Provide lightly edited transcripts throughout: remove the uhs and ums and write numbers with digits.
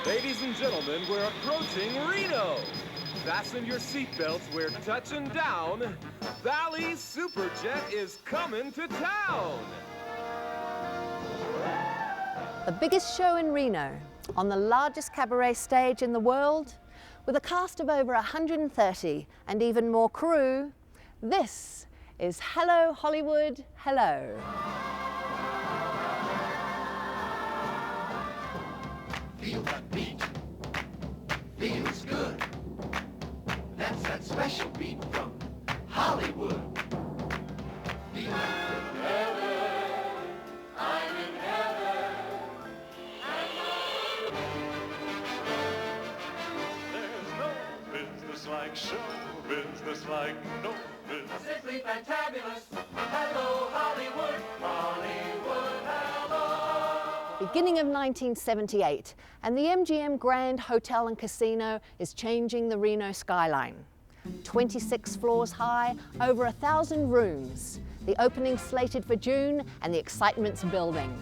Ladies and gentlemen, we're approaching Reno. Fasten your seatbelts, we're touching down. Valley's Superjet is coming to town. The biggest show in Reno, on the largest cabaret stage in the world, with a cast of over 130 and even more crew, this is Hello Hollywood, Hello. Feel that beat, feels good. That's that special beat from Hollywood. Feel heaven, I'm in heaven. There's no business like show business like no business. Simply fantabulous. Hello Hollywood, Hollywood, hello. Beginning of 1978, and the MGM Grand Hotel and Casino is changing the Reno skyline. 26 floors high, over 1,000 rooms. The opening slated for June, and the excitement's building.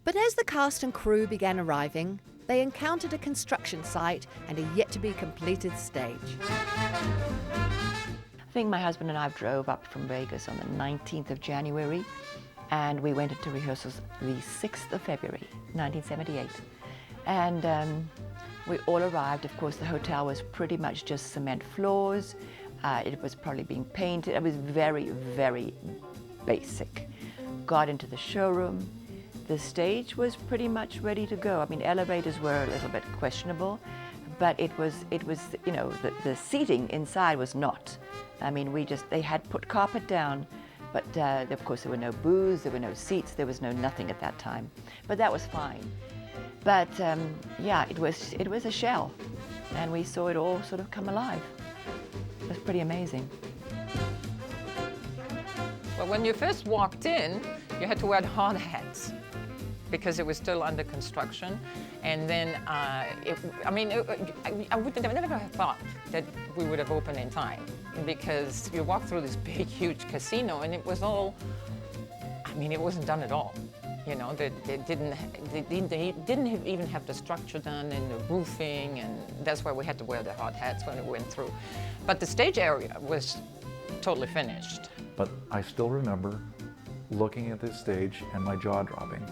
But as the cast and crew began arriving, they encountered a construction site and a yet-to-be-completed stage. I think my husband and I drove up from Vegas on the 19th of January, and we went into rehearsals the 6th of February, 1978. And we all arrived. Of course, the hotel was pretty much just cement floors. It was probably being painted. It was very, very basic. Got into the showroom. The stage was pretty much ready to go. I mean, elevators were a little bit questionable, but it was, you know, the seating inside was not. I mean, they had put carpet down, but of course there were no booths, there were no seats, there was no nothing at that time. But that was fine. But yeah, it was a shell, and we saw it all sort of come alive. It was pretty amazing. Well, when you first walked in, you had to wear hard hats because it was still under construction. And then, I would never have thought that we would have opened in time, because you walk through this big, huge casino, and it was all, I mean, it wasn't done at all. You know, they didn't even have the structure done and the roofing, and that's why we had to wear the hard hats when we went through. But the stage area was totally finished. But I still remember looking at this stage and my jaw dropping,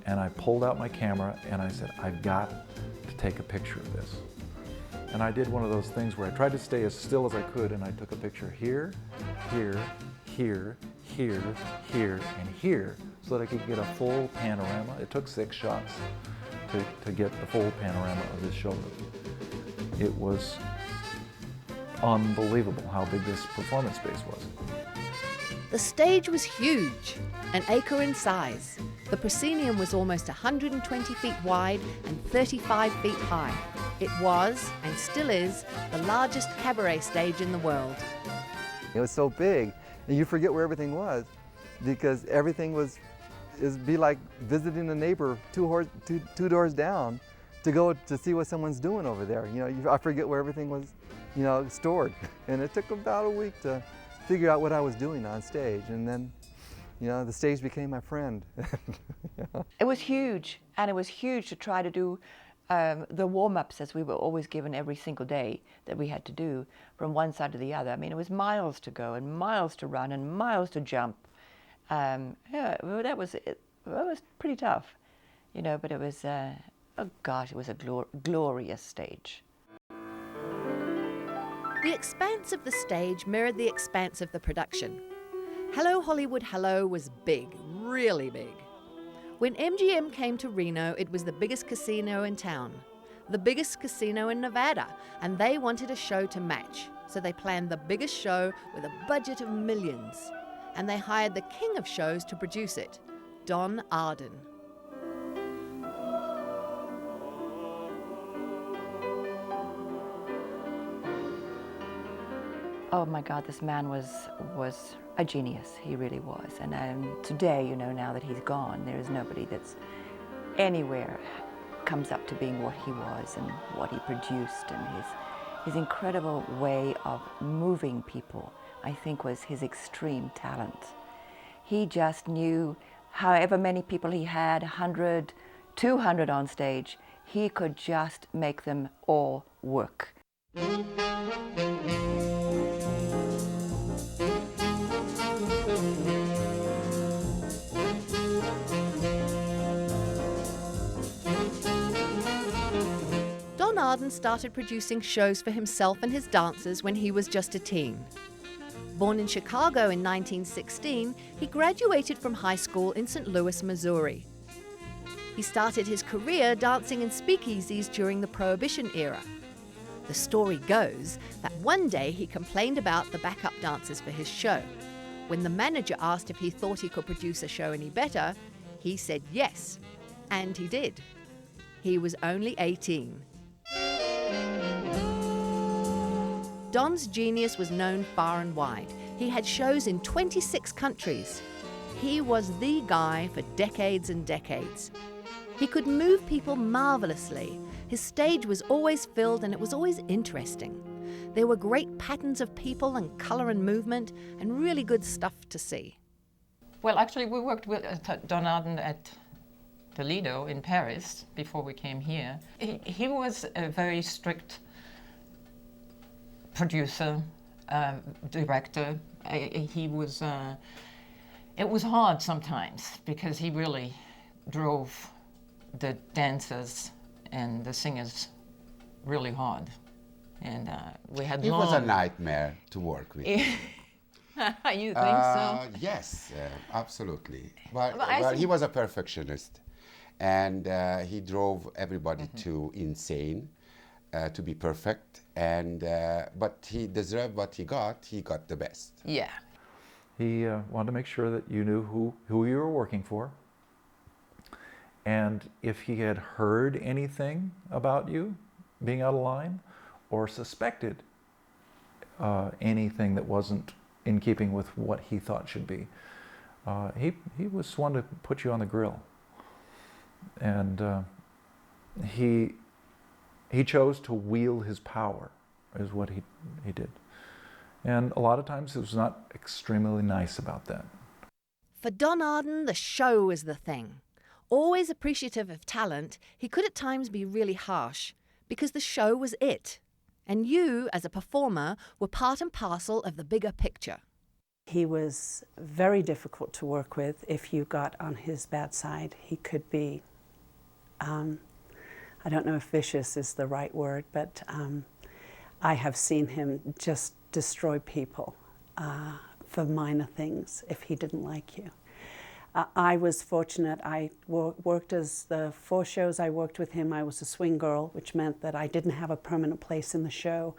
and I pulled out my camera and I said, I've got to take a picture of this. And I did one of those things where I tried to stay as still as I could, and I took a picture here, here, here, here, here, and here, so that I could get a full panorama. It took 6 shots to get the full panorama of this showroom. It was unbelievable how big this performance space was. The stage was huge, an acre in size. The proscenium was almost 120 feet wide and 35 feet high. It was, and still is, the largest cabaret stage in the world. It was so big, and you forget where everything was, because everything it'd be like visiting a neighbor two doors down to go to see what someone's doing over there. You know, I forget where everything was, you know, stored. And it took about a week to figure out what I was doing on stage, and then, you know, the stage became my friend. It was huge, and it was huge to try to do the warm-ups, as we were always given every single day that we had to do from one side to the other. I mean, it was miles to go and miles to run and miles to jump. Yeah, that was pretty tough, you know, but it was, oh gosh, it was a glorious stage. The expanse of the stage mirrored the expanse of the production. Hello Hollywood Hello was big, really big. When MGM came to Reno, it was the biggest casino in town, the biggest casino in Nevada, and they wanted a show to match. So they planned the biggest show with a budget of millions. And they hired the king of shows to produce it, Don Arden. Oh my God, this man was a genius. He really was. And today, you know, now that he's gone, there is nobody that's anywhere comes up to being what he was and what he produced, and his incredible way of moving people, I think, was his extreme talent. He just knew however many people he had, 100, 200 on stage, he could just make them all work. Don Arden started producing shows for himself and his dancers when he was just a teen. Born in Chicago in 1916, he graduated from high school in St. Louis, Missouri. He started his career dancing in speakeasies during the Prohibition era. The story goes that one day he complained about the backup dancers for his show. When the manager asked if he thought he could produce a show any better, he said yes, and he did. He was only 18. Don's genius was known far and wide. He had shows in 26 countries. He was the guy for decades and decades. He could move people marvelously. His stage was always filled and it was always interesting. There were great patterns of people and color and movement and really good stuff to see. Well, actually, we worked with Don Arden at the Lido in Paris before we came here. He was a very strict producer, director. He was, it was hard sometimes because he really drove the dancers and the singers really hard. And we had It was a nightmare to work with. You think so? Yes, absolutely. But he was a perfectionist, and he drove everybody to insane, to be perfect. And but he deserved what he got. He got the best. Yeah. He wanted to make sure that you knew who you were working for. And if he had heard anything about you being out of line or suspected anything that wasn't in keeping with what he thought should be, he was one to put you on the grill. And he chose to wield his power, is what he did. And a lot of times he was not extremely nice about that. For Don Arden, the show was the thing. Always appreciative of talent, he could at times be really harsh because the show was it. And you, as a performer, were part and parcel of the bigger picture. He was very difficult to work with if you got on his bad side. He could be, I don't know if vicious is the right word, but I have seen him just destroy people for minor things if he didn't like you. I was fortunate. I worked as the 4 shows I worked with him. I was a swing girl, which meant that I didn't have a permanent place in the show.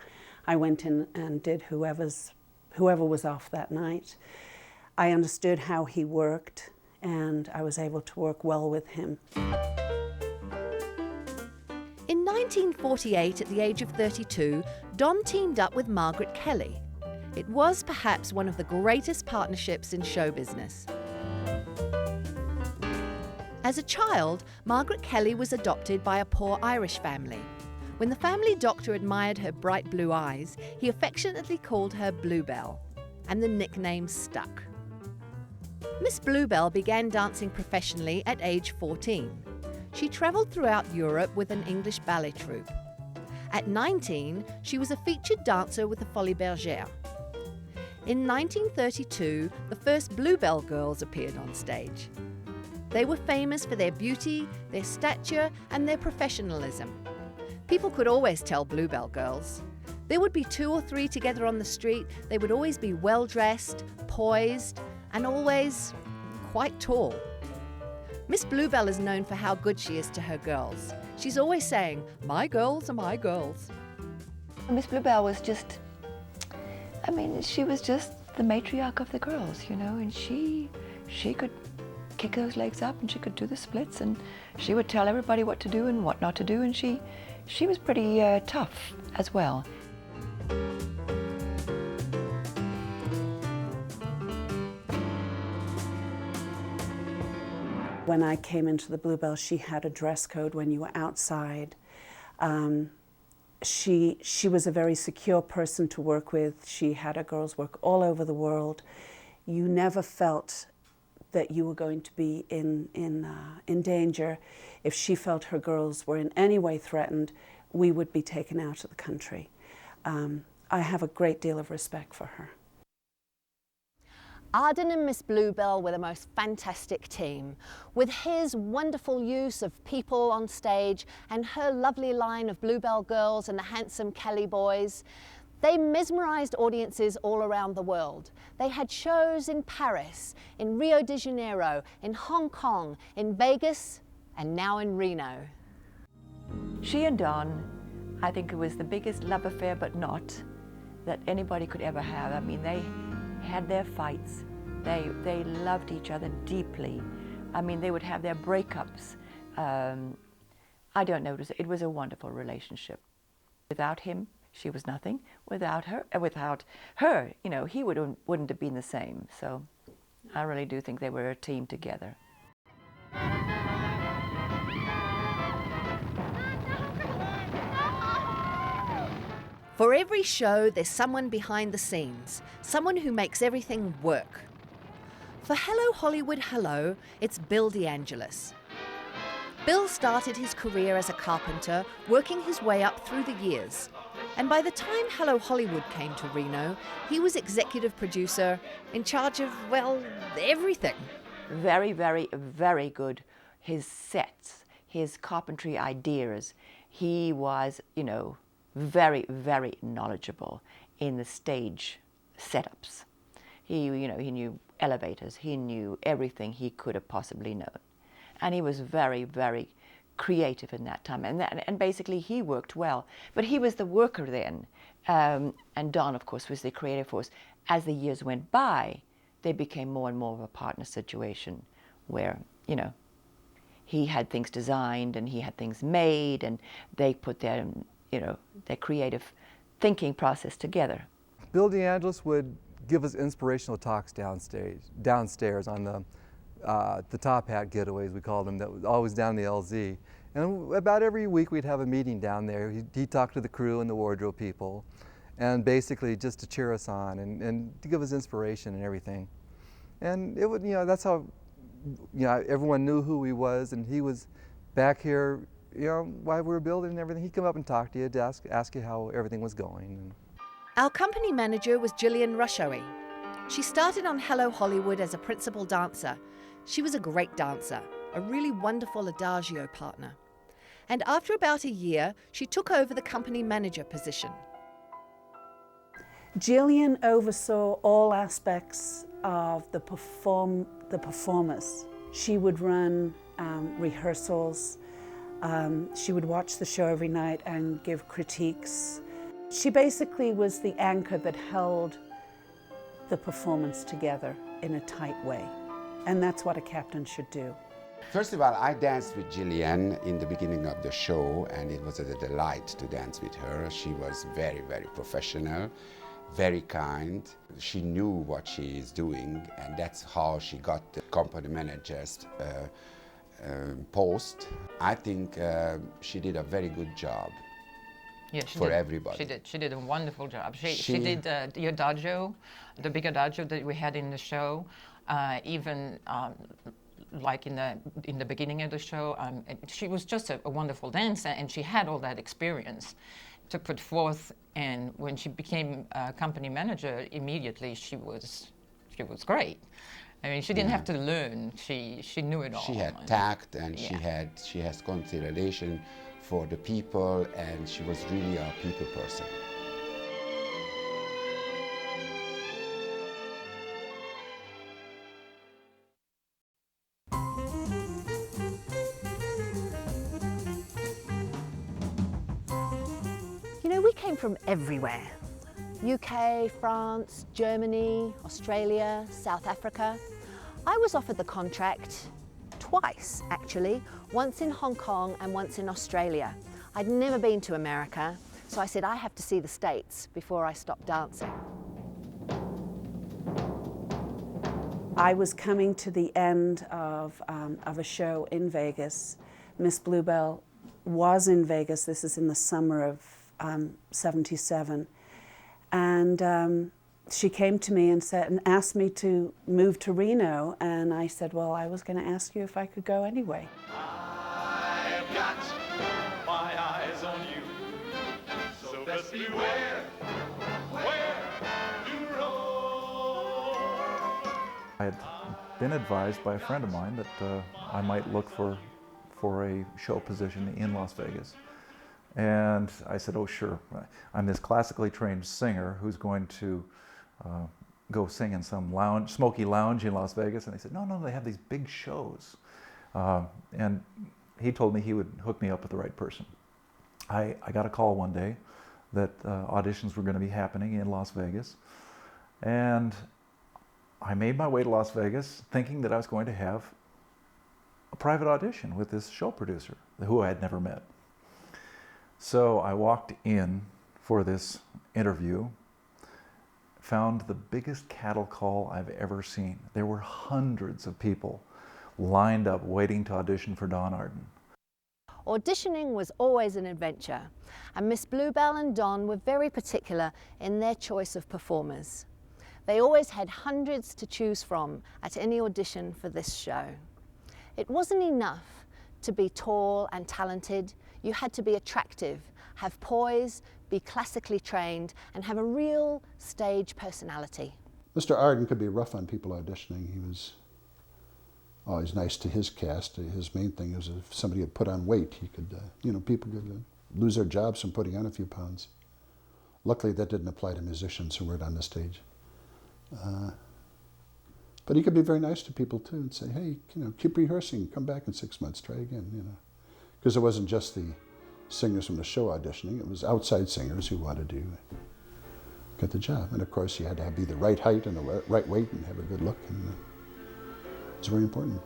I went in and did whoever was off that night. I understood how he worked, and I was able to work well with him. In 1948, at the age of 32, Don teamed up with Margaret Kelly. It was perhaps one of the greatest partnerships in show business. As a child, Margaret Kelly was adopted by a poor Irish family. When the family doctor admired her bright blue eyes, he affectionately called her Bluebell, and the nickname stuck. Miss Bluebell began dancing professionally at age 14. She travelled throughout Europe with an English ballet troupe. At 19, she was a featured dancer with the Folies Bergère. In 1932, the first Bluebell girls appeared on stage. They were famous for their beauty, their stature, and their professionalism. People could always tell Bluebell girls. There would be 2 or 3 together on the street. They would always be well-dressed, poised, and always quite tall. Miss Bluebell is known for how good she is to her girls. She's always saying, "My girls are my girls." Miss Bluebell was just, I mean, she was just the matriarch of the girls, you know, and she could kick those legs up and she could do the splits and she would tell everybody what to do and what not to do, and she was pretty tough as well. When I came into the Bluebell, she had a dress code when you were outside. She was a very secure person to work with. She had her girls work all over the world. You never felt that you were going to be in danger, if she felt her girls were in any way threatened, we would be taken out of the country. I have a great deal of respect for her. Arden and Miss Bluebell were the most fantastic team. With his wonderful use of people on stage and her lovely line of Bluebell girls and the handsome Kelly boys, they mesmerized audiences all around the world. They had shows in Paris, in Rio de Janeiro, in Hong Kong, in Vegas, and now in Reno. She and Don, I think it was the biggest love affair, but not, that anybody could ever have. I mean, they had their fights. They loved each other deeply. I mean, they would have their breakups. I don't know, it was a wonderful relationship. Without him, she was nothing. Without her, you know, he wouldn't have been the same. So I really do think they were a team together. For every show, there's someone behind the scenes, someone who makes everything work. For Hello Hollywood Hello, it's Bill DeAngelis. Bill started his career as a carpenter, working his way up through the years. And by the time Hello Hollywood came to Reno, he was executive producer, in charge of, well, everything. Very, very, very good. His sets, his carpentry ideas. He was, you know, very, very knowledgeable in the stage setups. He knew elevators. He knew everything he could have possibly known. And he was very, very creative in that time. And basically he worked well. But he was the worker then. And Don, of course, was the creative force. As the years went by, they became more and more of a partner situation where, you know, he had things designed and he had things made, and they put their, you know, their creative thinking process together. Bill DeAngelis would give us inspirational talks downstairs on the top hat getaways, we called them, that was always down the LZ. And about every week we'd have a meeting down there. He'd talk to the crew and the wardrobe people, and basically just to cheer us on and to give us inspiration and everything. And it would, you know, that's how, you know, everyone knew who he was, and he was back here, you know, while we were building and everything. He'd come up and talk to you, to ask you how everything was going. Our company manager was Gillian Rushoe. She started on Hello Hollywood as a principal dancer. She was a great dancer, a really wonderful adagio partner. And after about a year, she took over the company manager position. Gillian oversaw all aspects of the performers. She would run rehearsals. She would watch the show every night and give critiques. She basically was the anchor that held the performance together in a tight way. And that's what a captain should do. First of all, I danced with Gillian in the beginning of the show, and it was a delight to dance with her. She was very, very professional, very kind. She knew what she is doing, and that's how she got the company manager's post. I think she did a very good job. Yeah, she for did. everybody. She did a wonderful job. She did the adagio, the big adagio that we had in the show, even like in the beginning of the show. She was just a wonderful dancer, and she had all that experience to put forth. And when she became company manager, immediately she was great. I mean, she didn't have to learn. She knew it all. She had tact, and she has consideration for the people, and she was really a people person. You know, we came from everywhere. UK, France, Germany, Australia, South Africa. I was offered the contract twice, actually, once in Hong Kong and once in Australia. I'd never been to America, so I said I have to see the States before I stop dancing. I was coming to the end of a show in Vegas. Miss Bluebell was in Vegas. This is in the summer of '77. And she came to me and said, and asked me to move to Reno, and I said, well, I was going to ask you if I could go anyway. I've got my eyes on you, so best beware where you roam. I had been advised by a friend of mine that I might look for a show position in Las Vegas. And I said, oh, sure. I'm this classically trained singer who's going to go sing in some lounge, smoky lounge in Las Vegas. And they said, no, they have these big shows. And he told me he would hook me up with the right person. I got a call one day that auditions were going to be happening in Las Vegas. And I made my way to Las Vegas thinking that I was going to have a private audition with this show producer who I had never met. So I walked in for this interview, found the biggest cattle call I've ever seen. There were hundreds of people lined up waiting to audition for Don Arden. Auditioning was always an adventure, and Miss Bluebell and Don were very particular in their choice of performers. They always had hundreds to choose from at any audition for this show. It wasn't enough to be tall and talented. You had to be attractive, have poise, be classically trained, and have a real stage personality. Mr. Arden could be rough on people auditioning. He was always nice to his cast. His main thing was if somebody had put on weight, he could, people could lose their jobs from putting on a few pounds. Luckily, that didn't apply to musicians who weren't on the stage. But he could be very nice to people too and say, hey, keep rehearsing, come back in 6 months, try again, Because it wasn't just the singers from the show auditioning, it was outside singers who wanted to get the job. And of course, you had to be the right height and the right weight and have a good look, and it's very important.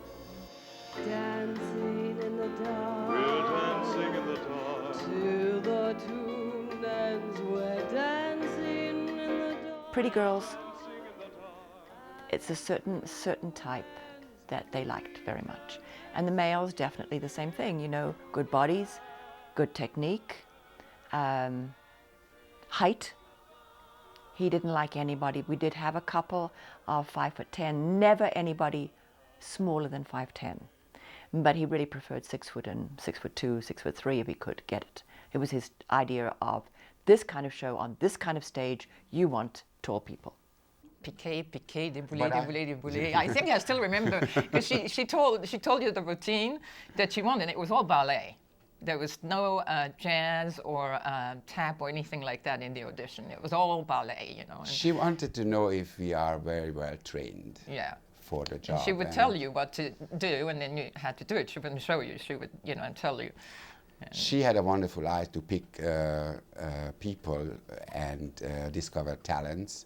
Dancing in the dark. We're dancing in the dark. To the tune ends, we're dancing in the dark. Pretty girls, it's a certain type that they liked very much. And the males, definitely the same thing, good bodies, good technique, height. He didn't like anybody. We did have a couple of 5'10", never anybody smaller than 5'10". But he really preferred 6 foot and 6'2", 6'3" if he could get it. It was his idea of this kind of show on this kind of stage, you want tall people. Piqué, déboulé. I think I still remember because she told you the routine that she wanted. It was all ballet. There was no jazz or tap or anything like that in the audition. It was all ballet, And She wanted to know if we are very well trained. Yeah. For the job. And she would tell you what to do, and then you had to do it. She wouldn't show you. She would, and tell you. And she had a wonderful eye to pick people and discover talents.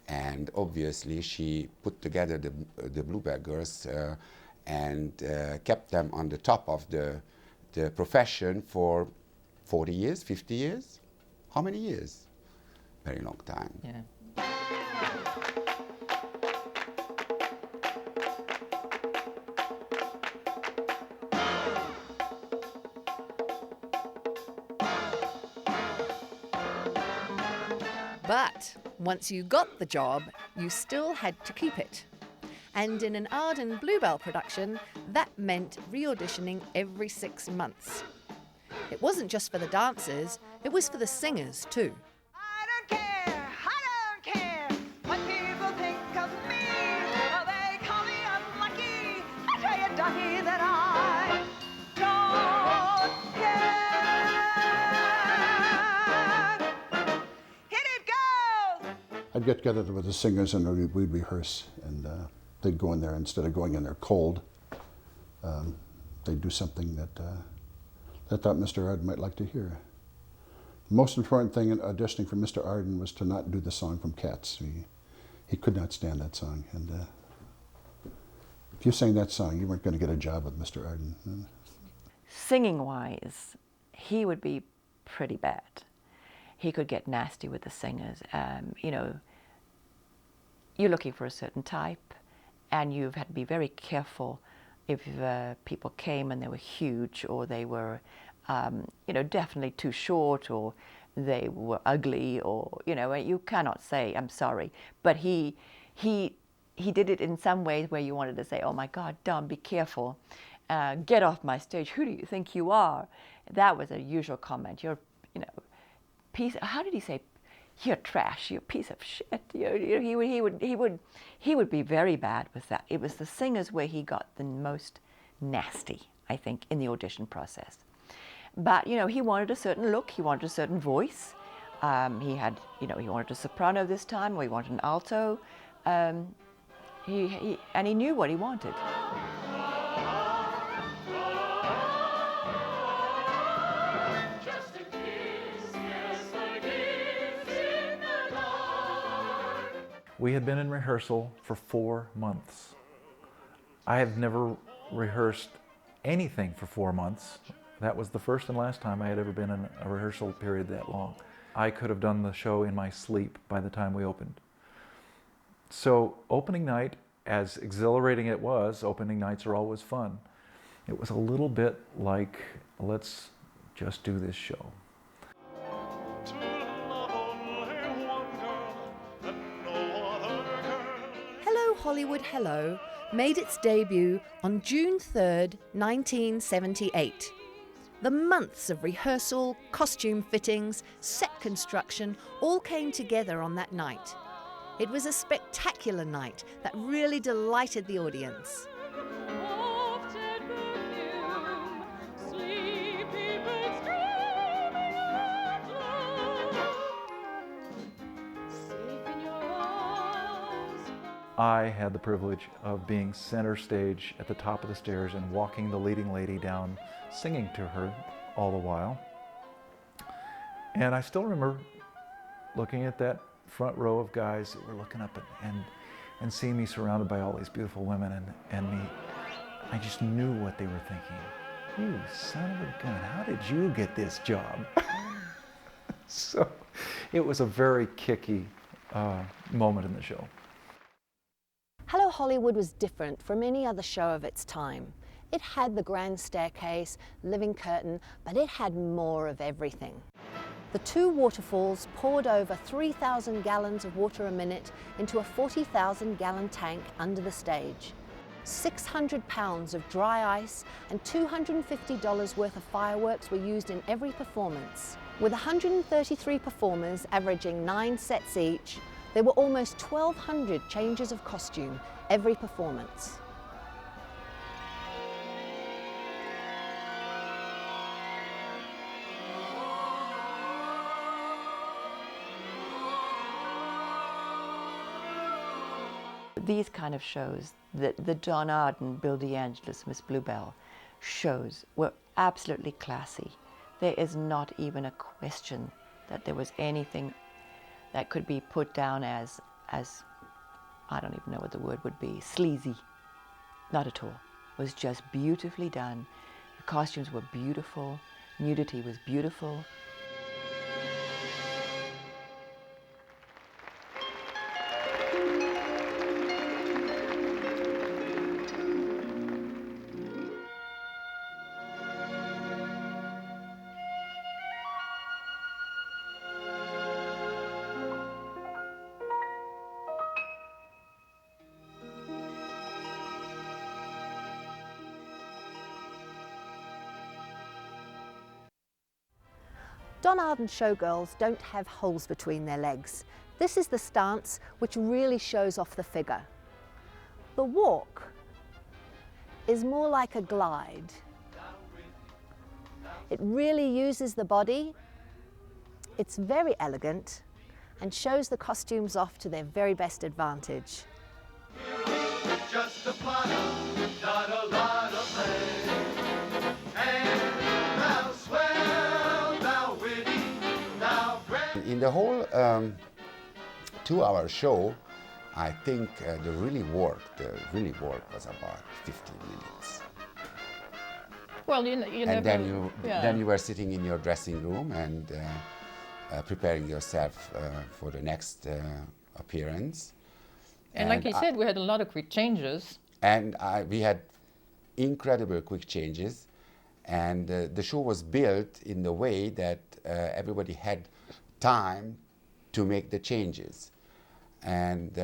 And obviously, she put together the Bluebell Girls and kept them on the top of the profession for 40 years, 50 years? How many years? Very long time. yeah. But once you got the job, you still had to keep it. And in an Arden Bluebell production, that meant re-auditioning every 6 months. It wasn't just for the dancers, it was for the singers too. I don't care what people think of me. They call me unlucky. I tell you, Ducky, that I don't care. Hit it, girls! I'd get together with the singers and we'd rehearse, and they'd go in there, instead of going in there cold, they'd do something that I thought Mr. Arden might like to hear. The most important thing in auditioning for Mr. Arden was to not do the song from Cats. He could not stand that song, and if you sang that song, you weren't going to get a job with Mr. Arden. Singing-wise, he would be pretty bad. He could get nasty with the singers. You're looking for a certain type, and you've had to be very careful if people came and they were huge, or they were, definitely too short, or they were ugly, or, you know, you cannot say, I'm sorry. But he did it in some ways where you wanted to say, oh my God, Dom, be careful. Get off my stage. Who do you think you are? That was a usual comment. You're, you know, how did he say? You're trash. You're a piece of shit. He would be very bad with that. It was the singers where he got the most nasty, I think, in the audition process. But, you know, he wanted a certain look. He wanted a certain voice. He had, you know, he wanted a soprano this time, or he wanted an alto. And he knew what he wanted. We had been in rehearsal for 4 months. I have never rehearsed anything for 4 months. That was the first and last time I had ever been in a rehearsal period that long. I could have done the show in my sleep by the time we opened. So opening night, as exhilarating it was, opening nights are always fun. It was a little bit like, let's just do this show. Hello Hollywood Hello made its debut on June 3rd, 1978. The months of rehearsal, costume fittings, set construction all came together on that night. It was a spectacular night that really delighted the audience. I had the privilege of being center stage at the top of the stairs and walking the leading lady down, singing to her all the while. And I still remember looking at that front row of guys that were looking up and seeing me surrounded by all these beautiful women, and me. I just knew what they were thinking. You son of a gun, how did you get this job? So it was a very kicky moment in the show. Hello Hollywood was different from any other show of its time. It had the grand staircase, living curtain, but it had more of everything. The two waterfalls poured over 3,000 gallons of water a minute into a 40,000-gallon tank under the stage. 600 pounds of dry ice and $250 worth of fireworks were used in every performance. With 133 performers averaging 9 sets each, there were almost 1,200 changes of costume every performance. These kind of shows, the John Arden, Bill DeAngelis, Miss Bluebell shows were absolutely classy. There is not even a question that there was anything that could be put down as I don't even know what the word would be, sleazy. Not at all. It was just beautifully done. The costumes were beautiful. Nudity was beautiful. John Arden showgirls don't have holes between their legs. This is the stance which really shows off the figure. The walk is more like a glide. It really uses the body. It's very elegant and shows the costumes off to their very best advantage. Just a plotter, not a lot of play. And thou swell, thou witty, thou brave. In the whole 2-hour show, I think the really work was about 15 minutes. Well, you And never, then you were sitting in your dressing room and preparing yourself for the next appearance. And like you said, we had a lot of quick changes. And we had incredible quick changes. And the show was built in the way that everybody had time to make the changes. And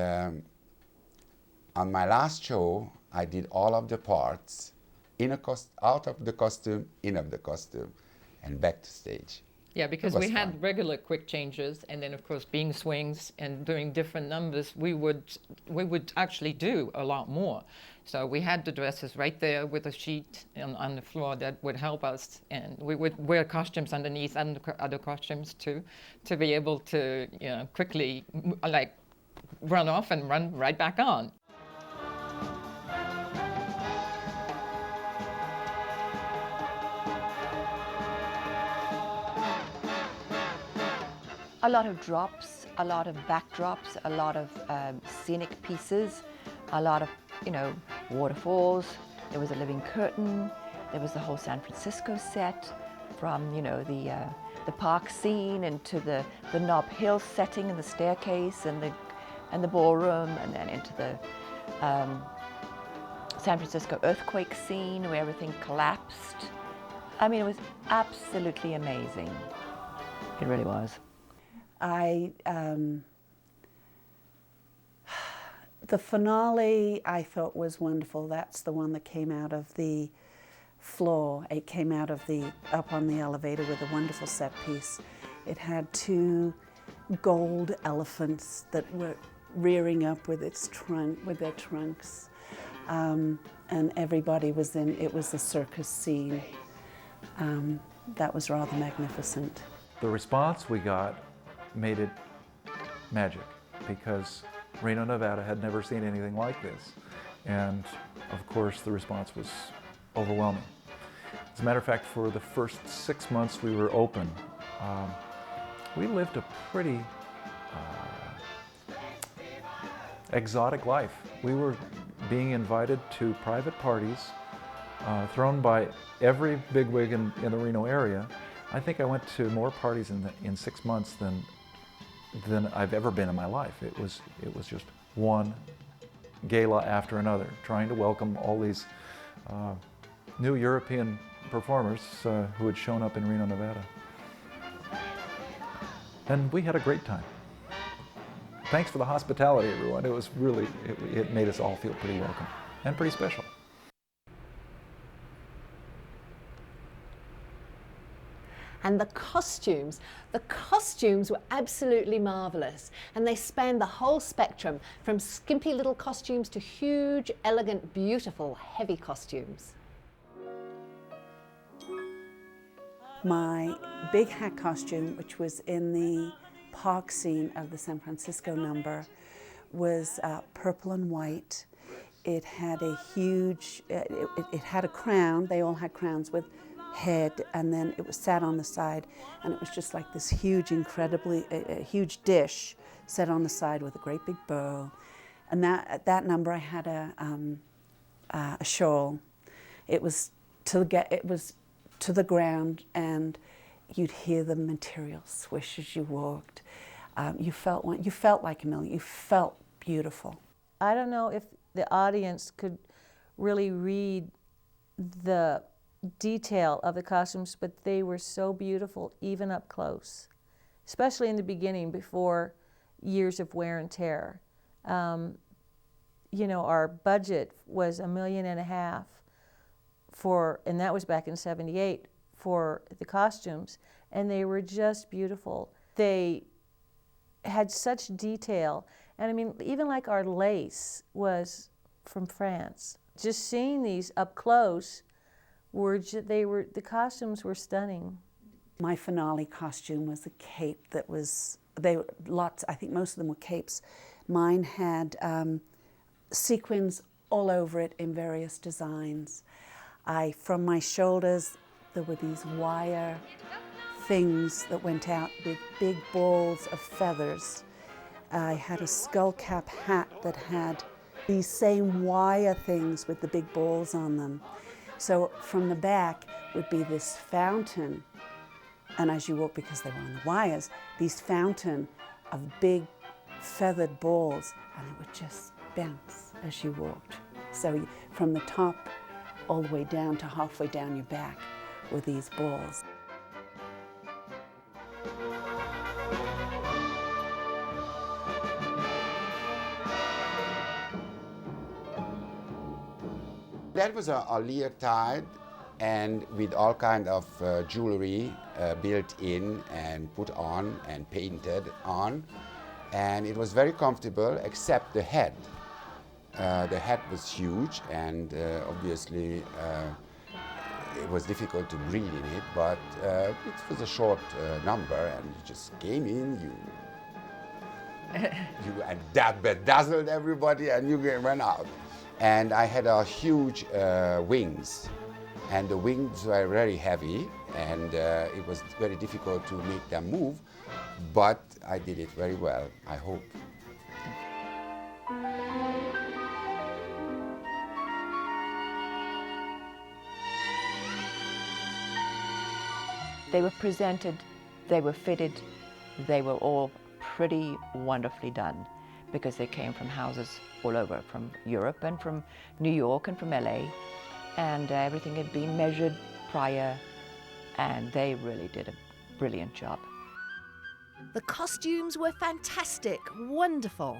on my last show, I did all of the parts out of the costume, in of the costume, and back to stage. Yeah, because we had regular quick changes, and then of course being swings and doing different numbers, we would actually do a lot more. So we had the dresses right there with a sheet on the floor that would help us, and we would wear costumes underneath and other costumes too, to be able to, you know, quickly like run off and run right back on. A lot of drops, a lot of backdrops, a lot of scenic pieces, a lot of, you know, waterfalls. There was a living curtain. There was the whole San Francisco set, from, you know, the park scene into the Nob Hill setting and the staircase and the ballroom, and then into the San Francisco earthquake scene where everything collapsed. I mean, it was absolutely amazing. It really was. The finale I thought was wonderful. That's the one that came out of the floor. It came out of up on the elevator with a wonderful set piece. It had 2 gold elephants that were rearing up with their trunks. And everybody was in, it was a circus scene. That was rather magnificent. The response we got made it magic, because Reno, Nevada had never seen anything like this. And of course, the response was overwhelming. As a matter of fact, for the first 6 months we were open, we lived a pretty exotic life. We were being invited to private parties thrown by every bigwig in the Reno area. I think I went to more parties in 6 months than I've ever been in my life. It was just one gala after another, trying to welcome all these new European performers who had shown up in Reno, Nevada. And we had a great time. Thanks for the hospitality, everyone. It was really, it made us all feel pretty welcome and pretty special. And the costumes were absolutely marvelous. And they spanned the whole spectrum, from skimpy little costumes to huge, elegant, beautiful, heavy costumes. My big hat costume, which was in the park scene of the San Francisco number, was purple and white. It had a huge, it had a crown. They all had crowns with head, and then it was sat on the side, and it was just like this huge, incredibly, a huge dish set on the side with a great big bow. And that number I had a shawl. It was to the ground, and you'd hear the material swish as you walked. You felt like a million. You felt beautiful. I don't know if the audience could really read the detail of the costumes, but they were so beautiful even up close, especially in the beginning before years of wear and tear. You know, our budget was $1.5 million and that was back in '78, for the costumes, and they were just beautiful. They had such detail, and I mean, even like our lace was from France. Just seeing these up close, the costumes were stunning. My finale costume was a cape that was, I think most of them were capes. Mine had sequins all over it in various designs. From my shoulders, there were these wire things that went out with big balls of feathers. I had a skull cap hat that had these same wire things with the big balls on them. So from the back would be this fountain, and as you walk, because they were on the wires, these fountain of big feathered balls, and it would just bounce as you walked. So from the top all the way down to halfway down your back with these bulls. That was a leotard, and with all kind of jewelry built in and put on and painted on. And it was very comfortable, except the head. The head was huge, and obviously it was difficult to breathe in it, but it was a short number, and you just came in, you bedazzled everybody, and you went out. And I had a huge wings, and the wings were very heavy, and it was very difficult to make them move, but I did it very well, I hope. They were presented, they were fitted, they were all pretty wonderfully done because they came from houses all over, from Europe and from New York and from LA, and everything had been measured prior, and they really did a brilliant job. The costumes were fantastic, wonderful.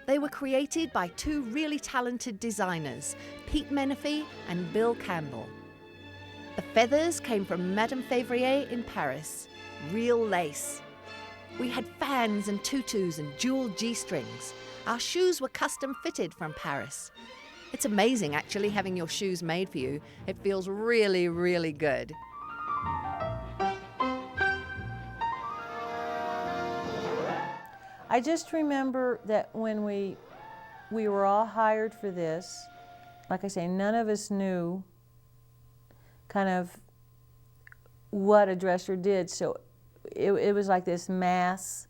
They were created by two really talented designers, Pete Menefee and Bill Campbell. The feathers came from Madame Février in Paris, real lace. We had fans and tutus and jeweled G-strings. Our shoes were custom fitted from Paris. It's amazing actually having your shoes made for you. It feels really, really good. I just remember that when we were all hired for this, like I say, none of us knew kind of what a dresser did. So it was like this mass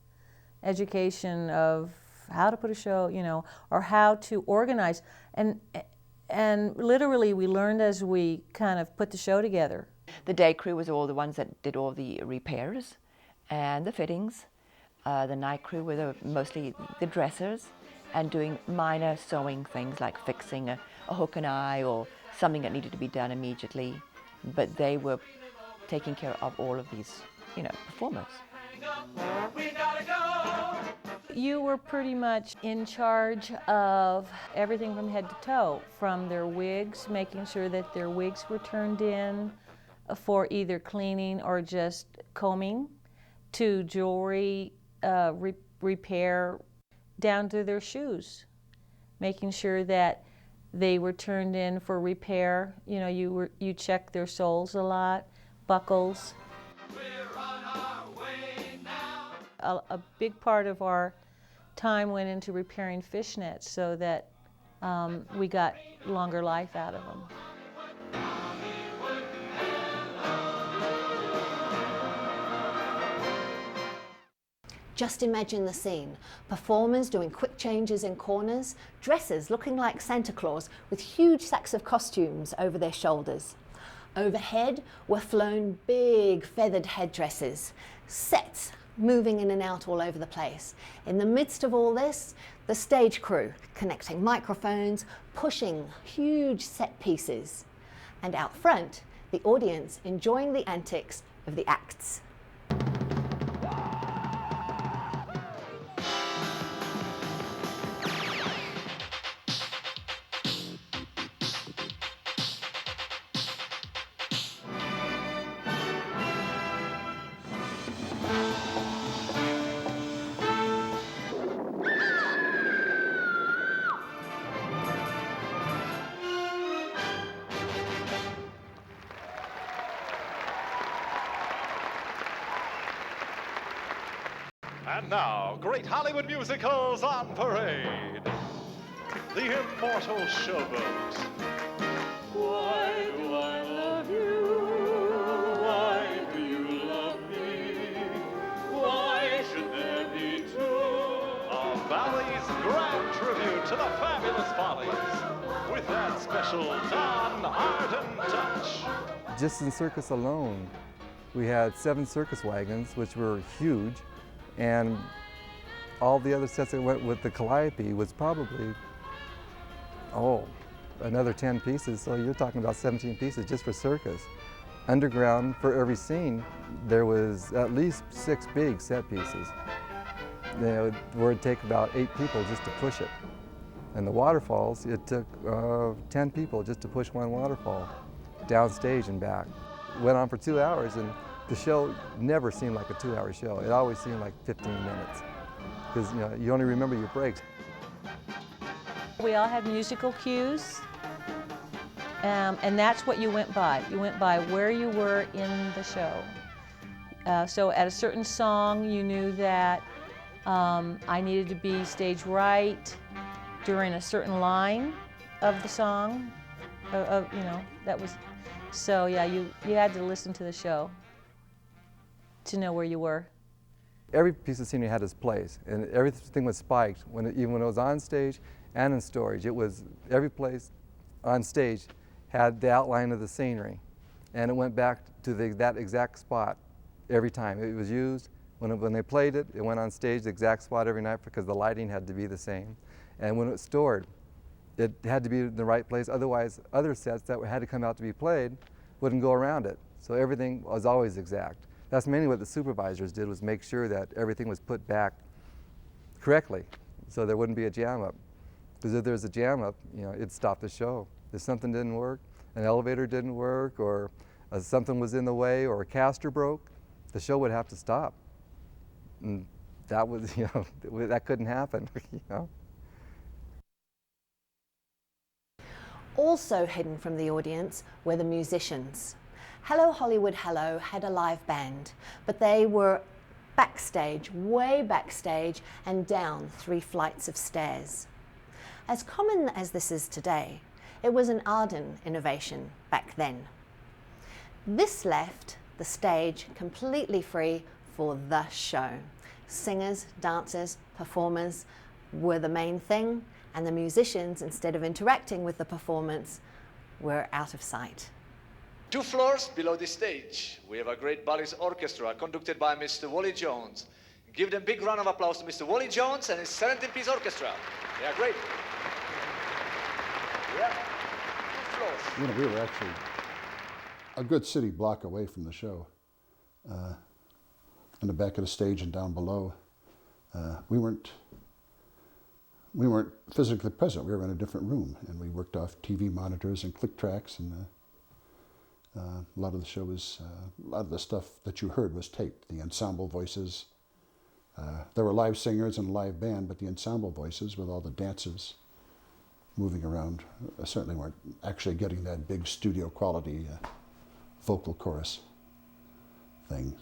education of how to put a show, you know, or how to organize. And literally we learned as we kind of put the show together. The day crew was all the ones that did all the repairs and the fittings. The night crew were mostly the dressers and doing minor sewing things like fixing a hook and eye or something that needed to be done immediately. But they were taking care of all of these, you know, performers. You were pretty much in charge of everything from head to toe, from their wigs, making sure that their wigs were turned in for either cleaning or just combing, to jewelry repair, down to their shoes, making sure that they were turned in for repair. You know, you check their soles a lot, buckles. We're on our way now. A big part of our time went into repairing fishnets so that we got longer life out of them. Just imagine the scene. Performers doing quick changes in corners, dressers looking like Santa Claus with huge sacks of costumes over their shoulders. Overhead were flown big feathered headdresses, sets moving in and out all over the place. In the midst of all this, the stage crew connecting microphones, pushing huge set pieces. And out front, the audience enjoying the antics of the acts. And now, great Hollywood musicals on parade. The Immortal Showboat. Why do I love you? Why do you love me? Why should there be two? A Valley's grand tribute to the Fabulous Follies, with that special Don Arden touch. Just in circus alone, we had 7 circus wagons, which were huge, and all the other sets that went with the calliope was probably, another 10 pieces. So you're talking about 17 pieces just for circus. underground for every scene, there was at least 6 big set pieces. Where it'd take about 8 people just to push it. And the waterfalls, it took 10 people just to push one waterfall downstage and back. Went on for 2 hours, and the show never seemed like a 2-hour show. It always seemed like 15 minutes, because you only remember your breaks. We all had musical cues, and that's what you went by. You went by where you were in the show. So at a certain song, you knew that I needed to be stage right during a certain line of the song. That was, so yeah, you had to listen to the show to know where you were. Every piece of scenery had its place, and everything was spiked. Even when it was on stage and in storage, it was every place on stage had the outline of the scenery, and it went back to that exact spot every time it was used. When they played it, it went on stage the exact spot every night because the lighting had to be the same. And when it was stored, it had to be in the right place. Otherwise, other sets that had to come out to be played wouldn't go around it. So everything was always exact. That's mainly what the supervisors did, was make sure that everything was put back correctly so there wouldn't be a jam-up. Because if there was a jam-up, it'd stop the show. If something didn't work, an elevator didn't work, or something was in the way, or a caster broke, the show would have to stop. And that was, that couldn't happen, Also hidden from the audience were the musicians. Hello Hollywood Hello had a live band, but they were backstage, way backstage, and down 3 flights of stairs. As common as this is today, it was an Arden innovation back then. This left the stage completely free for the show. Singers, dancers, performers were the main thing, and the musicians, instead of interacting with the performance, were out of sight. 2 floors below the stage, we have a great Bally's orchestra conducted by Mr. Wally Jones. Give them a big round of applause to Mr. Wally Jones and his 17-piece orchestra. They are great. Yeah, 2 floors. We were actually a good city block away from the show. In the back of the stage and down below. We weren't physically present. We were in a different room, and we worked off TV monitors and click tracks, and a lot of the show was, a lot of the stuff that you heard was taped. The ensemble voices. There were live singers and a live band, but the ensemble voices with all the dancers moving around certainly weren't actually getting that big studio quality vocal chorus thing.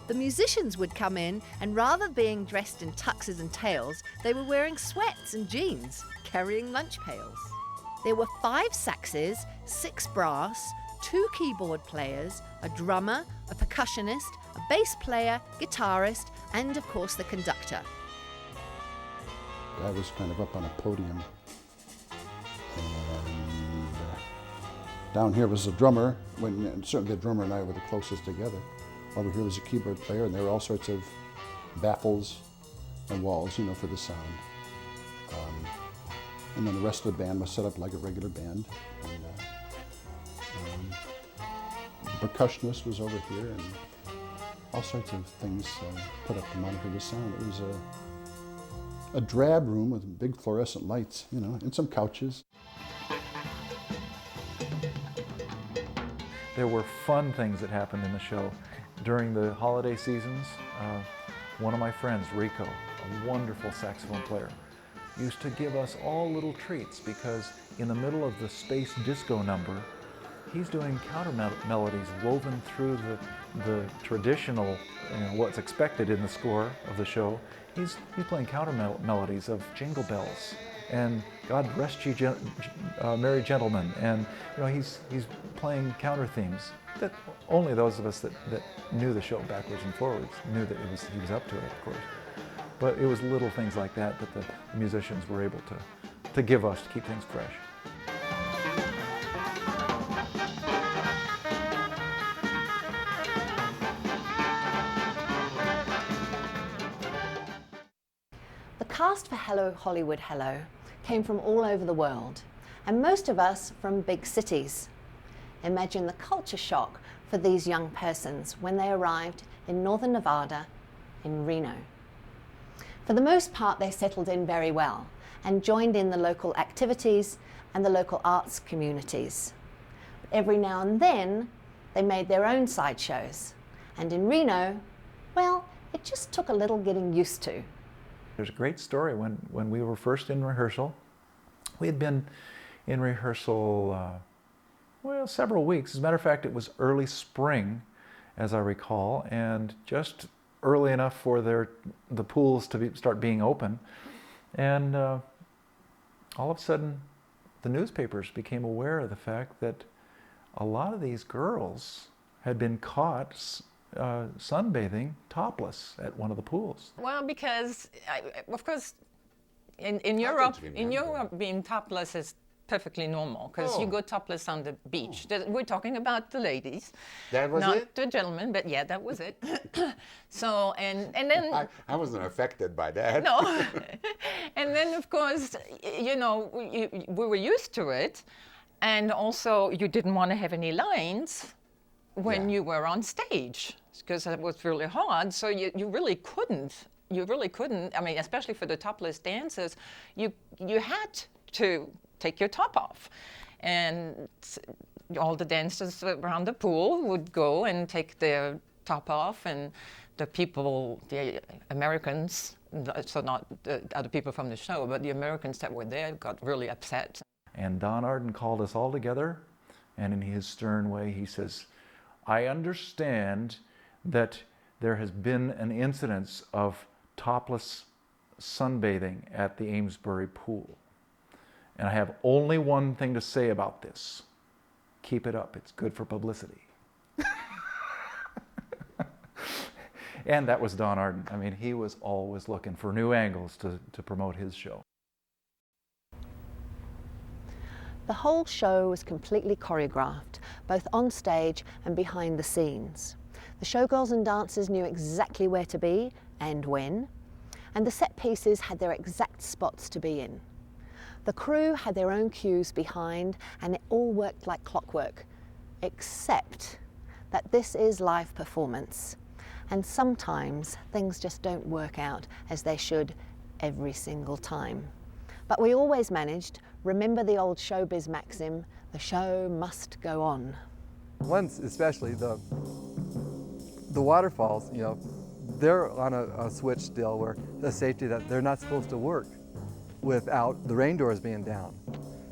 The musicians would come in, and rather than being dressed in tuxes and tails, they were wearing sweats and jeans, carrying lunch pails. There were 5 saxes, 6 brass, 2 keyboard players, a drummer, a percussionist, a bass player, guitarist, and of course the conductor. I was kind of up on a podium, and down here was the drummer, and certainly the drummer and I were the closest together. Over here was a keyboard player, and there were all sorts of baffles and walls, for the sound. And then the rest of the band was set up like a regular band. And, the percussionist was over here, and all sorts of things put up to monitor the sound. It was a drab room with big fluorescent lights, and some couches. There were fun things that happened in the show. During the holiday seasons, one of my friends, Rico, a wonderful saxophone player, used to give us all little treats, because in the middle of the space disco number, he's doing counter melodies woven through the traditional, what's expected in the score of the show. He's playing counter melodies of Jingle Bells and God Rest Ye Merry Gentlemen, and he's playing counter themes that only those of us that knew the show backwards and forwards knew that he was up to it, of course. But it was little things like that that the musicians were able to give us to keep things fresh. The cast for Hello Hollywood Hello came from all over the world, and most of us from big cities. imagine the culture shock for these young persons when they arrived in northern Nevada, in Reno. For the most part, they settled in very well and joined in the local activities and the local arts communities. But every now and then, they made their own sideshows. And in Reno, well, it just took a little getting used to. There's a great story when we were first in rehearsal. We had been in rehearsal, well, several weeks. As a matter of fact, it was early spring, as I recall, and just early enough for the pools to start being open. And all of a sudden, the newspapers became aware of the fact that a lot of these girls had been caught sunbathing topless at one of the pools. Well, because, of course, in Europe, being topless is perfectly normal, because you go topless on the beach. We're talking about the ladies. That was not it? the gentlemen, but yeah, that was it. So, and then... I wasn't affected by that. No. And then, of course, you know, we were used to it. And also, you didn't want to have any lines when you were on stage, because that was really hard. So you really couldn't. You really couldn't. I mean, especially for the topless dancers, you had to take your top off. And all the dancers around the pool would go and take their top off, and the people, the Americans, so not the other people from the show, but the Americans that were there got really upset. And Don Arden called us all together, and in his stern way, he says, I understand that there has been an incidence of topless sunbathing at the Amesbury pool. And I have only one thing to say about this. Keep it up. It's good for publicity. And that was Don Arden. I mean, he was always looking for new angles to promote his show. The whole show was completely choreographed, both on stage and behind the scenes. The showgirls and dancers knew exactly where to be and when, and the set pieces had their exact spots to be in. The crew had their own cues behind, and it all worked like clockwork, except that this is live performance, and sometimes things just don't work out as they should every single time. But we always managed. Remember the old showbiz maxim, the show must go on. Once especially, the waterfalls, you know, they're on a switch still where the safety that they're not supposed to work without the rain doors being down.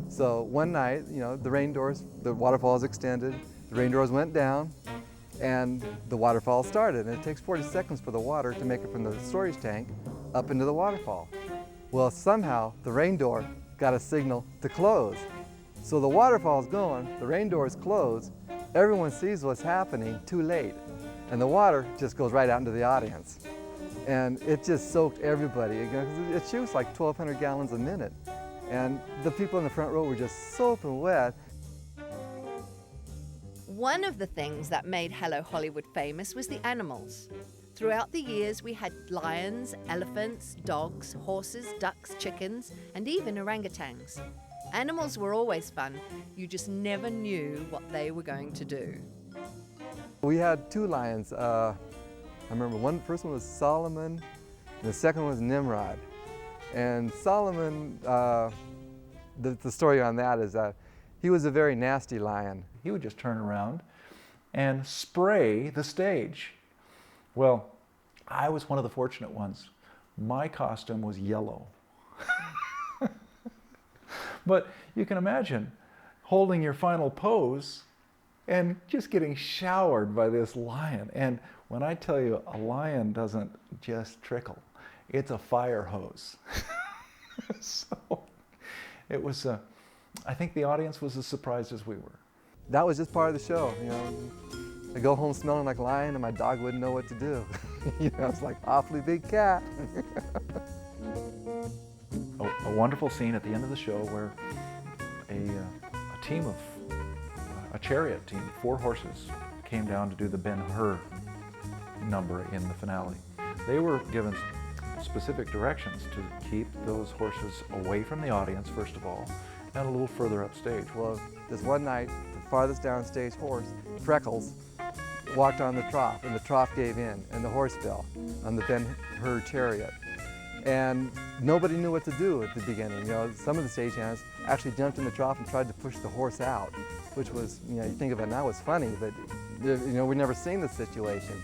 So one night, you know, the waterfalls extended, the rain doors went down, and the waterfall started. And it takes 40 seconds for the water to make it from the storage tank up into the waterfall. Well, somehow the rain door got a signal to close. So the waterfall's going, the rain door is closed, everyone sees what's happening too late, and the water just goes right out into the audience. And it just soaked everybody. It shoots like 1,200 gallons a minute. And the people in the front row were just soaking wet. One of the things that made Hello Hollywood famous was the animals. Throughout the years, we had lions, elephants, dogs, horses, ducks, chickens, and even orangutans. Animals were always fun. You just never knew what they were going to do. We had two lions. I remember first one was Solomon, and the second one was Nimrod. And Solomon, the story on that is that he was a very nasty lion. He would just turn around and spray the stage. Well, I was one of the fortunate ones. My costume was yellow. But you can imagine holding your final pose and just getting showered by this lion. And when I tell you a lion doesn't just trickle, it's a fire hose. So it was, I think the audience was as surprised as we were. That was just part of the show, you know. I go home smelling like a lion and my dog wouldn't know what to do. You know, it's like awfully big cat. A wonderful scene at the end of the show where a chariot team, 4 horses, came down to do the Ben-Hur number in the finale. They were given specific directions to keep those horses away from the audience, first of all, and a little further upstage. Well, this one night, the farthest downstage horse, Freckles, walked on the trough, and the trough gave in, and the horse fell on the Ben-Hur chariot. And nobody knew what to do at the beginning. You know, some of the stagehands actually jumped in the trough and tried to push the horse out, which was, you know, you think of it now as funny, but you know, we'd never seen this situation.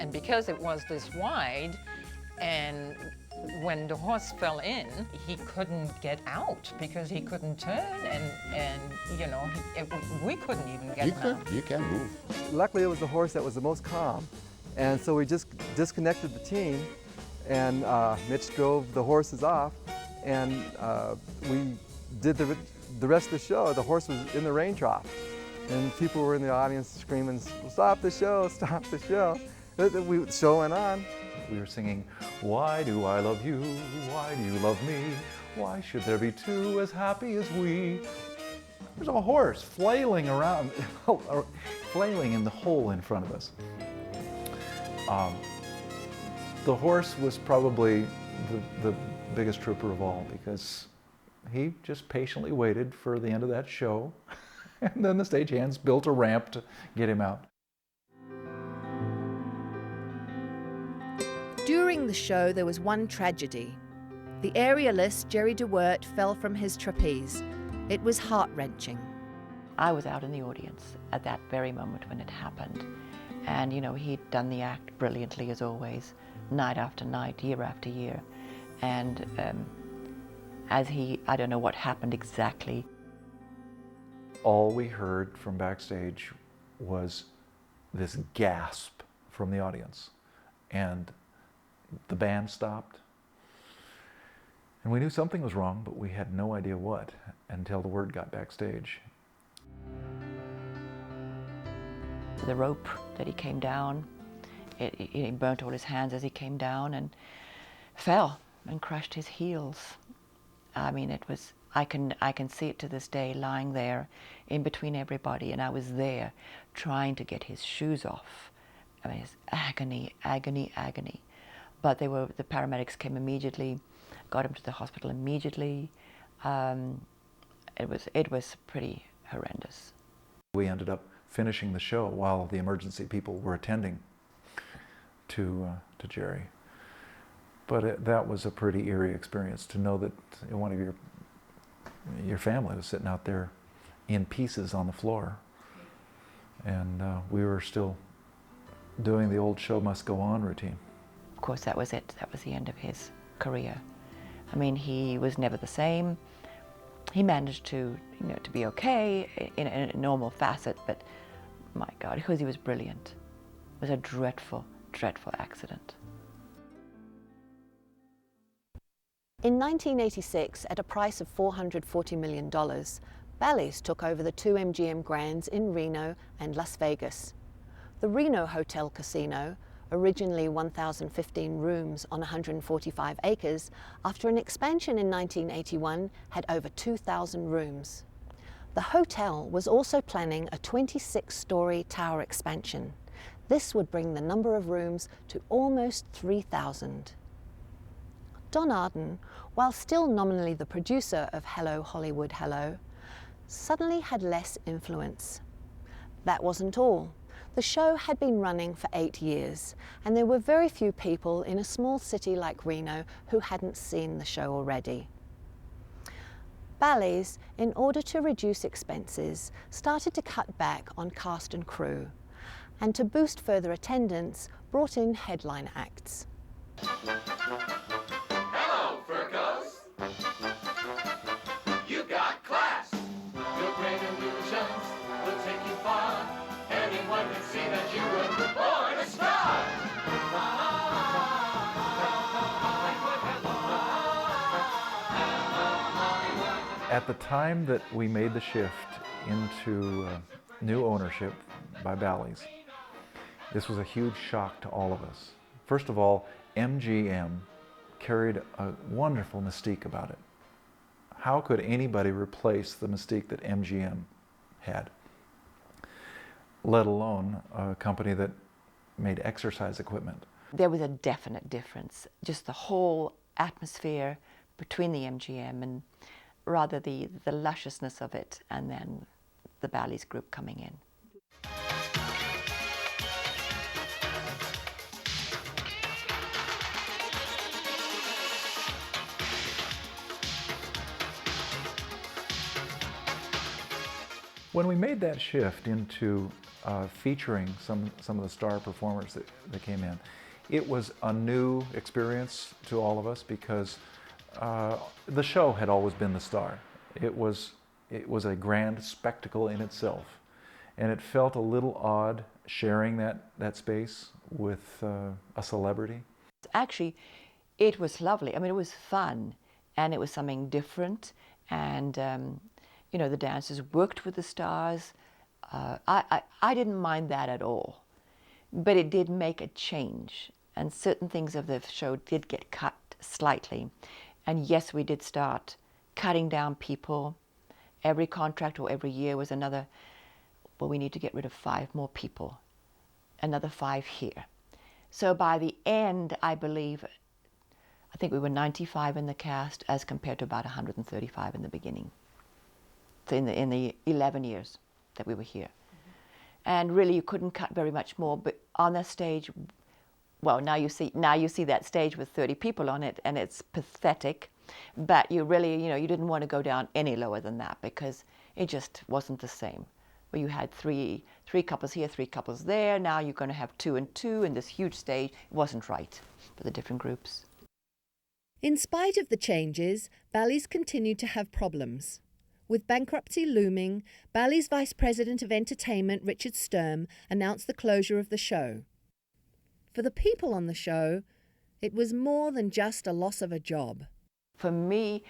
And because it was this wide, and when the horse fell in, he couldn't get out because he couldn't turn, and you know, we couldn't even get him out. You can't move. Luckily, it was the horse that was the most calm, and so we just disconnected the team, and Mitch drove the horses off, and we did the rest of the show. The horse was in the rain trough, and people were in the audience screaming, "Stop the show! Stop the show!" The show went on. We were singing, "Why do I love you? Why do you love me? Why should there be two as happy as we?" There's a horse flailing around, flailing in the hole in front of us. The horse was probably the biggest trooper of all, because he just patiently waited for the end of that show, and then the stagehands built a ramp to get him out. During the show, there was one tragedy. The aerialist Jerry DeWert fell from his trapeze. It was heart-wrenching. I was out in the audience at that very moment when it happened. And, you know, he'd done the act brilliantly as always, night after night, year after year. And I don't know what happened exactly. All we heard from backstage was this gasp from the audience. And the band stopped, and we knew something was wrong, but we had no idea what until the word got backstage. The rope that he came down, he burnt all his hands as he came down and fell and crushed his heels. I mean, it was, I can see it to this day, lying there in between everybody, and I was there trying to get his shoes off. I mean, it's agony, agony, agony. But the paramedics came immediately, got him to the hospital immediately. It was pretty horrendous. We ended up finishing the show while the emergency people were attending to Jerry. But that was a pretty eerie experience to know that one of your family was sitting out there in pieces on the floor, and we were still doing the old show must go on routine. Of course, that was it. That was the end of his career. I mean, he was never the same. He managed to, you know, to be okay in a normal facet, but my God, because he was brilliant. It was a dreadful, dreadful accident. In 1986, at a price of $440 million, Bally's took over the two MGM Grands in Reno and Las Vegas. The Reno Hotel Casino, originally 1,015 rooms on 145 acres, after an expansion in 1981, had over 2,000 rooms. The hotel was also planning a 26-story tower expansion. This would bring the number of rooms to almost 3,000. Don Arden, while still nominally the producer of Hello Hollywood Hello, suddenly had less influence. That wasn't all. The show had been running for 8 years, and there were very few people in a small city like Reno who hadn't seen the show already. Bally's, in order to reduce expenses, started to cut back on cast and crew, and to boost further attendance, brought in headline acts. Hello, Furcos. You got class. Your great illusions will take you far. Anyone can see that you were born a star. At the time that we made the shift into new ownership by Bally's, this was a huge shock to all of us. First of all, MGM carried a wonderful mystique about it. How could anybody replace the mystique that MGM had, let alone a company that made exercise equipment? There was a definite difference. Just the whole atmosphere between the MGM rather the lusciousness of it, and then the Bally's group coming in. When we made that shift into featuring some of the star performers that came in, it was a new experience to all of us because the show had always been the star. It was a grand spectacle in itself, and it felt a little odd sharing that space with a celebrity. Actually, it was lovely. I mean, it was fun, and it was something different, and you know, the dancers worked with the stars. I didn't mind that at all, but it did make a change, and certain things of the show did get cut slightly. And yes, we did start cutting down people. Every contract or every year was another, well, we need to get rid of 5 more people, another 5 here. So by the end, I believe, I think we were 95 in the cast as compared to about 135 in the beginning. So in the 11 years that we were here. And really you couldn't cut very much more, but on the stage, well, now you see that stage with 30 people on it, and it's pathetic, but you really, you know, you didn't want to go down any lower than that because it just wasn't the same. Where you had three couples here, 3 couples there, now you're going to have 2 and 2 in this huge stage. It wasn't right for the different groups. In spite of the changes, Bally's continued to have problems. With bankruptcy looming, Bally's Vice President of Entertainment, Richard Sturm, announced the closure of the show. For the people on the show, it was more than just a loss of a job. For me,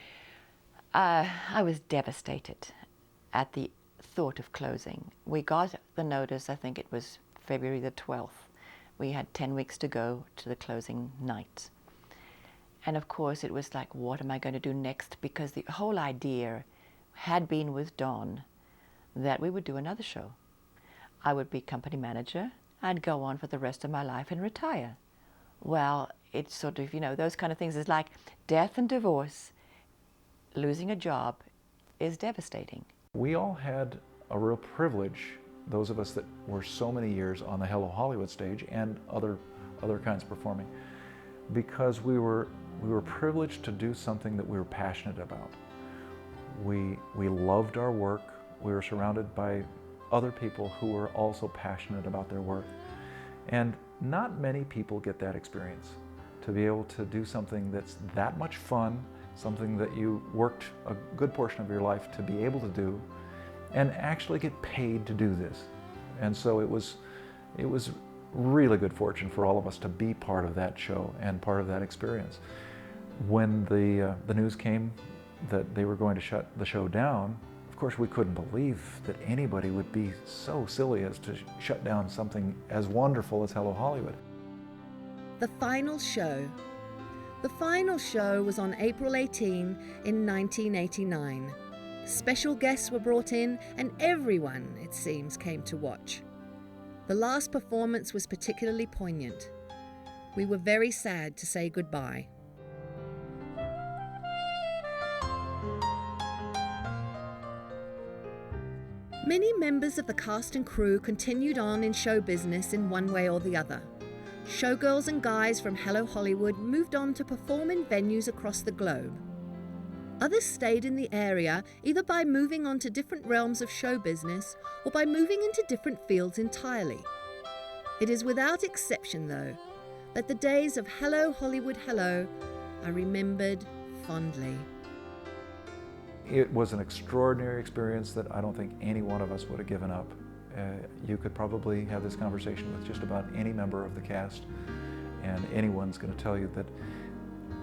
I was devastated at the thought of closing. We got the notice, I think it was February the 12th. We had 10 weeks to go to the closing night. And of course, it was like, what am I going to do next? Because the whole idea had been with Dawn that we would do another show. I would be company manager. I'd go on for the rest of my life and retire. Well, it's sort of, you know, those kind of things is like death and divorce. Losing a job is devastating. We all had a real privilege, those of us that were so many years on the Hello Hollywood stage and other kinds of performing, because we were privileged to do something that we were passionate about. We loved our work. We were surrounded by other people who were also passionate about their work. And not many people get that experience, to be able to do something that's that much fun, something that you worked a good portion of your life to be able to do, and actually get paid to do this. And so it was really good fortune for all of us to be part of that show and part of that experience. When the news came that they were going to shut the show down, of course we couldn't believe that anybody would be so silly as to shut down something as wonderful as Hello Hollywood. The final show. The final show was on April 18 in 1989. Special guests were brought in and everyone, it seems, came to watch. The last performance was particularly poignant. We were very sad to say goodbye. Many members of the cast and crew continued on in show business in one way or the other. Showgirls and guys from Hello Hollywood moved on to perform in venues across the globe. Others stayed in the area either by moving on to different realms of show business or by moving into different fields entirely. It is without exception, though, that the days of Hello Hollywood Hello are remembered fondly. It was an extraordinary experience that I don't think any one of us would have given up. You could probably have this conversation with just about any member of the cast, and anyone's going to tell you that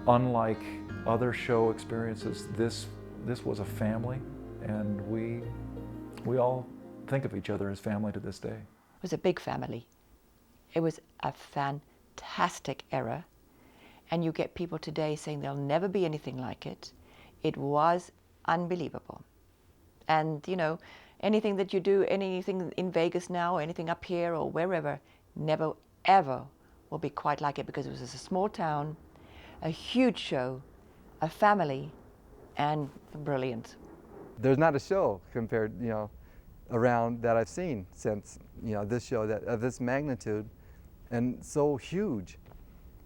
unlike other show experiences, this was a family, and we all think of each other as family to this day. It was a big family. It was a fantastic era, and you get people today saying there'll never be anything like it. It was unbelievable. And, you know, anything that you do, anything in Vegas now, or anything up here or wherever, never, ever will be quite like it, because it was a small town, a huge show, a family, and brilliant. There's not a show compared, around that I've seen since, this show of this magnitude and so huge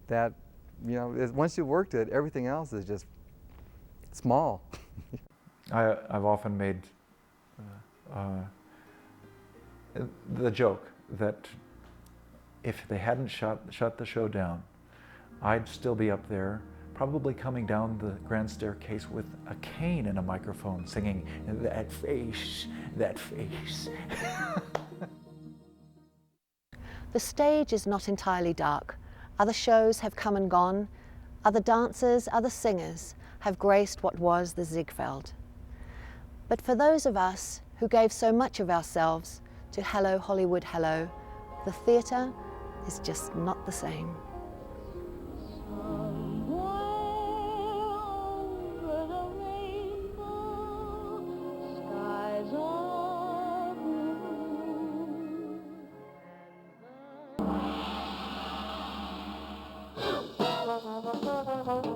that, once you've worked it, everything else is just small. I've often made the joke that if they hadn't shut the show down, I'd still be up there, probably coming down the grand staircase with a cane and a microphone singing, "That face, that face." The stage is not entirely dark. Other shows have come and gone. Other dancers, other singers have graced what was the Ziegfeld. But for those of us who gave so much of ourselves to Hello, Hollywood, Hello, the theatre is just not the same. Skies are blue.